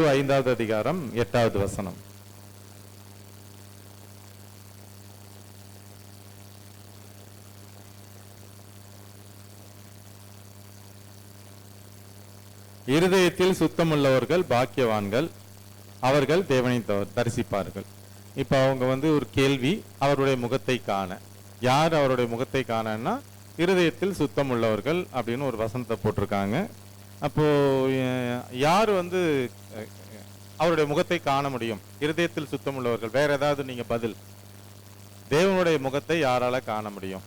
மத்தேயு 5வது அதிகாரம் 8வது வசனம். இருதயத்தில் சுத்தமுள்ளவர்கள் பாக்கியவான்கள், அவர்கள் தேவனை தரிசிப்பார்கள். இப்ப அவங்க ஒரு கேள்வி, அவருடைய முகத்தை காண. யார் அவருடைய முகத்தை காணன்னா இருதயத்தில் சுத்தம் உள்ளவர்கள் அப்படின்னு ஒரு வசனத்தை போட்டிருக்காங்க. அப்போ யார் அவருடைய முகத்தை காண முடியும்? இருதயத்தில் சுத்தம் உள்ளவர்கள். வேற ஏதாவது நீங்க பதில்? தேவனுடைய முகத்தை யாரால காண முடியும்?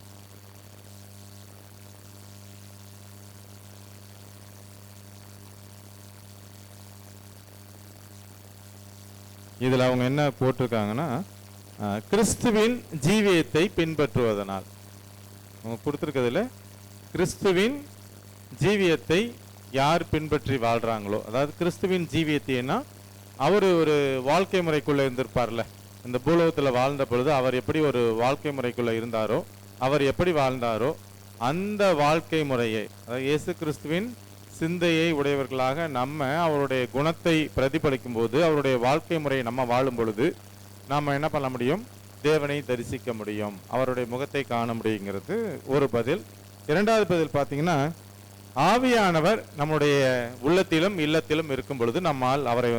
இதுல அவங்க என்ன போட்டிருக்காங்கன்னா, கிறிஸ்துவின் ஜீவியத்தை பின்பற்றுவதனால். அவங்க கொடுத்துருக்கிறதுல கிறிஸ்துவின் ஜீவியத்தை யார் பின்பற்றி வாழ்றாங்களோ, அதாவது கிறிஸ்துவின் ஜீவியத்தைன்னா அவர் ஒரு வாழ்க்கை முறைக்குள்ள இருந்திருப்பார்ல. இந்த பூலோகத்தில் வாழ்ந்த பொழுது அவர் எப்படி ஒரு வாழ்க்கை முறைக்குள்ள இருந்தாரோ, அவர் எப்படி வாழ்ந்தாரோ அந்த வாழ்க்கை முறையை, அதாவது இயேசு கிறிஸ்துவின் சிந்தையை உடையவர்களாக நம்ம அவருடைய குணத்தை பிரதிபலிக்கும் போது, அவருடைய வாழ்க்கை முறையை நம்ம வாழும் பொழுது நாம் என்ன பண்ண முடியும்? தேவனை தரிசிக்க முடியும், அவருடைய முகத்தை காண முடியுங்கிறது ஒரு பதில். இரண்டாவது பதில் பார்த்தீங்கன்னா, ஆவியானவர் நம்முடைய உள்ளத்திலும் இல்லத்திலும் இருக்கும் பொழுது நம்மால் அவரை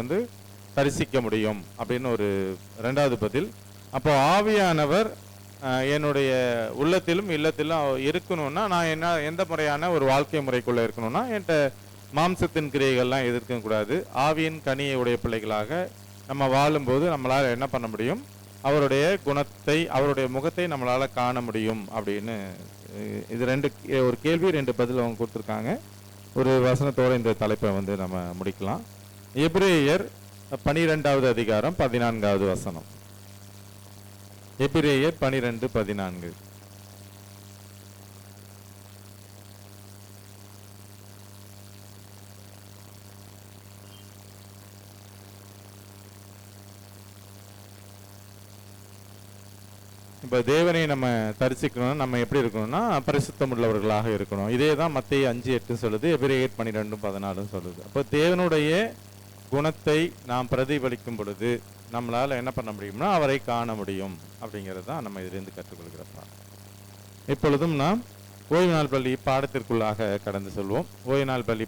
தரிசிக்க முடியும் அப்படின்னு ஒரு இரண்டாவது பதில். அப்போ ஆவியானவர் என்னுடைய உள்ளத்திலும் இல்லத்திலும் இருக்கணும்னா நான் எந்த முறையான ஒரு வாழ்க்கை முறைக்குள்ள இருக்கணும்னா, என்கிட்ட மாம்சத்தின் கிரியைகள்லாம் எதிர்க்கக்கூடாது. ஆவியின் கனியை உடைய பிள்ளைகளாக நம்ம வாழும்போது நம்மளால் என்ன பண்ண முடியும்? அவருடைய குணத்தை, அவருடைய முகத்தை நம்மளால காண முடியும் அப்படின்னு. இது ஒரு கேள்வி, 2 பதில் அவங்க கொடுத்துருக்காங்க. ஒரு வசனத்தோட இந்த தலைப்பை நம்ம முடிக்கலாம். எபிரேயர் 12வது அதிகாரம் 14வது வசனம். எபிரேயர் 12:14. இப்போ தேவனை நம்ம தரிசிக்கணும்னா நம்ம எப்படி இருக்கணும்னா பரிசுத்தம் உள்ளவர்களாக இருக்கணும். இதே தான் மத்தேயு 5:8 சொல்லுது, எபிரேயர் 12:14 சொல்லுது. அப்போ தேவனுடைய குணத்தை நாம் பிரதிபலிக்கும் பொழுது நம்மளால் என்ன பண்ண முடியும்னா அவரை காண முடியும் அப்படிங்கிறது தான் நம்ம இதிலிருந்து கற்றுக்கொள்கிறப்பா. இப்பொழுதும் நாம் ஓய்வு நாள் பள்ளி பாடத்திற்குள்ளாக கடந்து செல்வோம். ஓய்வு நாள் பள்ளி